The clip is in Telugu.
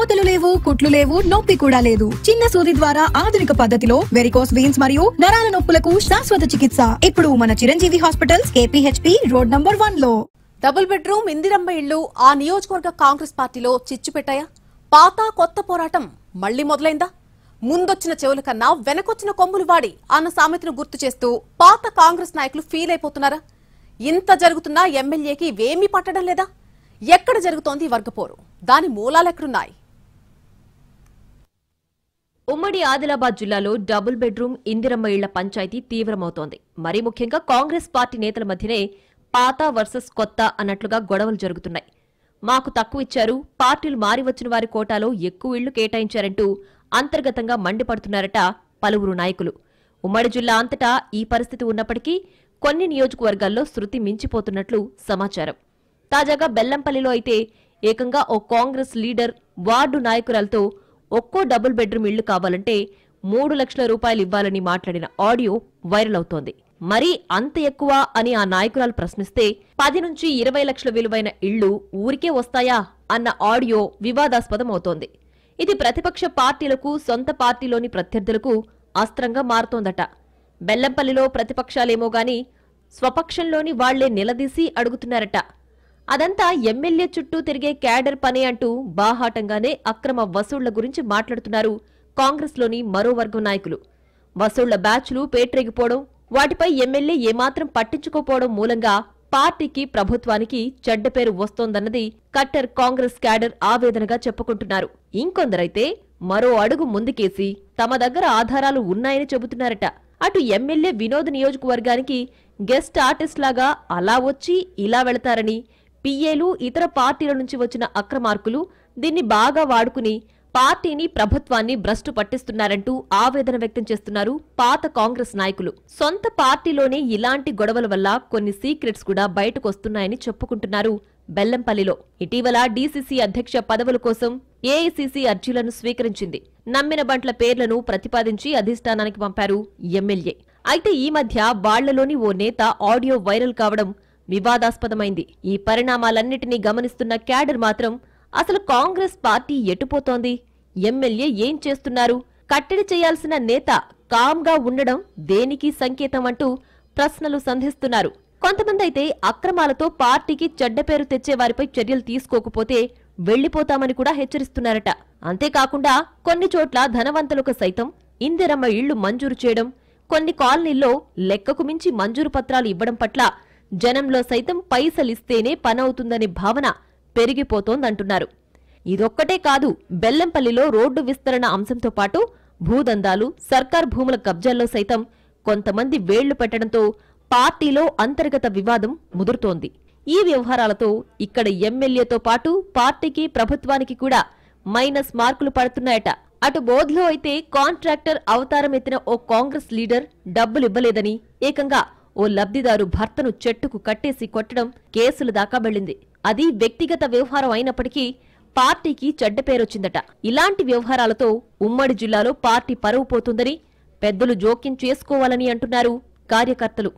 వాతలు లేవు, కుట్లు లేవు, నొప్పి కూడా లేదు. చిన్న సూది ద్వారా ఆధునిక పద్ధతిలో వెరికోస్ వెయిన్స్ మరియు నరాల నొప్పులకు శాశ్వత చికిత్స. ఇప్పుడు మన Chiranjeevi hospitals, KPHP road number 1 లో. డబుల్ బెడ్రూమ్ ఇందిరమ్మ ఇళ్లు ఆ నియోజకవర్గ కాంగ్రెస్ పార్టీలో చిచ్చు పెట్టాయా? పాత కొత్త పోరాటం మళ్లీ మొదలైందా? ముందొచ్చిన చెవుల కన్నా వెనకొచ్చిన కొమ్ములు వాడి అన్న సామెతను గుర్తు చేస్తూ పాత కాంగ్రెస్ నాయకులు ఫీల్ అయిపోతున్నారా? ఇంత జరుగుతున్నా ఎమ్మెల్యేకి ఇవేమీ పట్టడం లేదా? ఎక్కడ జరుగుతోంది వర్గపోరు? దాని మూలాలెక్కడున్నాయి? ఉమ్మడి ఆదిలాబాద్ జిల్లాలో డబుల్ బెడ్రూమ్ ఇందిరమ్మ ఇళ్ల పంచాయతీ తీవ్రమవుతోంది. మరీ ముఖ్యంగా కాంగ్రెస్ పార్టీ నేతల మధ్యనే పాత వర్సెస్ కొత్త అన్నట్లుగా గొడవలు జరుగుతున్నాయి. మాకు తక్కువ ఇచ్చారు, పార్టీలు మారి వచ్చిన వారి కోటాలో ఎక్కువ ఇళ్లు కేటాయించారంటూ అంతర్గతంగా మండిపడుతున్నారట పలువురు నాయకులు. ఉమ్మడి జిల్లా అంతటా ఈ పరిస్థితి ఉన్నప్పటికీ కొన్ని నియోజకవర్గాల్లో శృతి మించిపోతున్నట్లు సమాచారం. తాజాగా బెల్లంపల్లిలో అయితే ఏకంగా ఓ కాంగ్రెస్ లీడర్ వార్డు నాయకురాలతో ఒక్కో డబుల్ బెడ్రూమ్ ఇళ్లు కావాలంటే 3 లక్షల రూపాయలు ఇవ్వాలని మాట్లాడిన ఆడియో వైరల్ అవుతోంది. మరీ అంత ఎక్కువ అని ఆ నాయకురాలు ప్రశ్నిస్తే 10 నుంచి 20 లక్షల విలువైన ఇళ్లు ఊరికే వస్తాయా అన్న ఆడియో వివాదాస్పదమవుతోంది. ఇది ప్రతిపక్ష పార్టీలకు, సొంత పార్టీలోని ప్రత్యర్థులకు అస్త్రంగా మారుతోందట. బెల్లంపల్లిలో ప్రతిపక్షాలేమో గాని స్వపక్షంలోని వాళ్లే నిలదీసి అడుగుతున్నారట. అదంతా ఎమ్మెల్యే చుట్టూ తిరిగే క్యాడర్ పనే అంటూ బాహాటంగానే అక్రమ వసూళ్ల గురించి మాట్లాడుతున్నారు కాంగ్రెస్లోని మరో వర్గం నాయకులు. వసూళ్ల బ్యాచ్లు పేట్రేగిపోవడం, వాటిపై ఎమ్మెల్యే ఏమాత్రం పట్టించుకోపోవడం మూలంగా పార్టీకి, ప్రభుత్వానికి చెడ్డ పేరు వస్తోందన్నది కట్టర్ కాంగ్రెస్ క్యాడర్ ఆవేదనగా చెప్పుకుంటున్నారు. ఇంకొందరైతే మరో అడుగు ముందుకేసి తమ దగ్గర ఆధారాలు ఉన్నాయని చెబుతున్నారట. అటు ఎమ్మెల్యే వినోద్ నియోజకవర్గానికి గెస్ట్ ఆర్టిస్ట్ లాగా అలా వచ్చి ఇలా వెళతారని, పిఏలు, ఇతర పార్టీల నుంచి వచ్చిన అక్రమార్కులు దీన్ని బాగా వాడుకుని పార్టీని, ప్రభుత్వాన్ని భ్రష్టు పట్టిస్తున్నారంటూ ఆవేదన వ్యక్తం చేస్తున్నారు పాత కాంగ్రెస్ నాయకులు. సొంత పార్టీలోనే ఇలాంటి గొడవల వల్ల కొన్ని సీక్రెట్స్ కూడా బయటకొస్తున్నాయని చెప్పుకుంటున్నారు బెల్లంపల్లిలో. ఇటీవల డీసీసీ అధ్యక్ష పదవుల కోసం ఏఐసీసీ అర్జీలను స్వీకరించింది. నమ్మిన బంట్ల పేర్లను ప్రతిపాదించి అధిష్టానానికి పంపారు ఎమ్మెల్యే. అయితే ఈ మధ్య వాళ్లలోని ఓ నేత ఆడియో వైరల్ కావడం వివాదాస్పదమైంది. ఈ పరిణామాలన్నిటినీ గమనిస్తున్న క్యాడర్ మాత్రం అసలు కాంగ్రెస్ పార్టీ ఎటుపోతోంది, ఎమ్మెల్యే ఏం చేస్తున్నారు, కట్టడి చేయాల్సిన నేత కామ్గా ఉండడం దేనికి సంకేతం అంటూ ప్రశ్నలు సంధిస్తున్నారు. కొంతమంది అయితే అక్రమాలతో పార్టీకి చెడ్డ పేరు తెచ్చేవారిపై చర్యలు తీసుకోకపోతే వెళ్లిపోతామని కూడా హెచ్చరిస్తున్నారట. అంతేకాకుండా కొన్ని చోట్ల ధనవంతులకు సైతం ఇందిరమ్మ ఇళ్లు మంజూరు చేయడం, కొన్ని కాలనీల్లో లెక్కకు మించి మంజూరు పత్రాలు ఇవ్వడం పట్ల జనంలో సైతం పైసలిస్తేనే పనవుతుందనే భావన పెరిగిపోతోందంటున్నారు. ఇదొక్కటే కాదు, బెల్లంపల్లిలో రోడ్డు విస్తరణ అంశంతో పాటు భూదందాలు, సర్కార్ భూముల కబ్జాల్లో సైతం కొంతమంది వేళ్లు పెట్టడంతో పార్టీలో అంతర్గత వివాదం ముదురుతోంది. ఈ వ్యవహారాలతో ఇక్కడ ఎమ్మెల్యేతో పాటు పార్టీకి, ప్రభుత్వానికి కూడా మైనస్ మార్కులు పడుతున్నాయట. అటు బోధ్లో అయితే కాంట్రాక్టర్ అవతారం ఎత్తిన ఓ కాంగ్రెస్ లీడర్ డబ్బులివ్వలేదని ఏకంగా ఓ లబ్ధిదారు భర్తను చెట్టుకు కట్టేసి కొట్టడం కేసుల దాకా వెళ్లింది. అది వ్యక్తిగత వ్యవహారం అయినప్పటికీ పార్టీకి చెడ్డ పేరొచ్చిందట. ఇలాంటి వ్యవహారాలతో ఉమ్మడి జిల్లాలో పార్టీ పరువు పోతుందని పెద్దలు జోక్యం చేసుకోవాలని అంటున్నారు కార్యకర్తలు.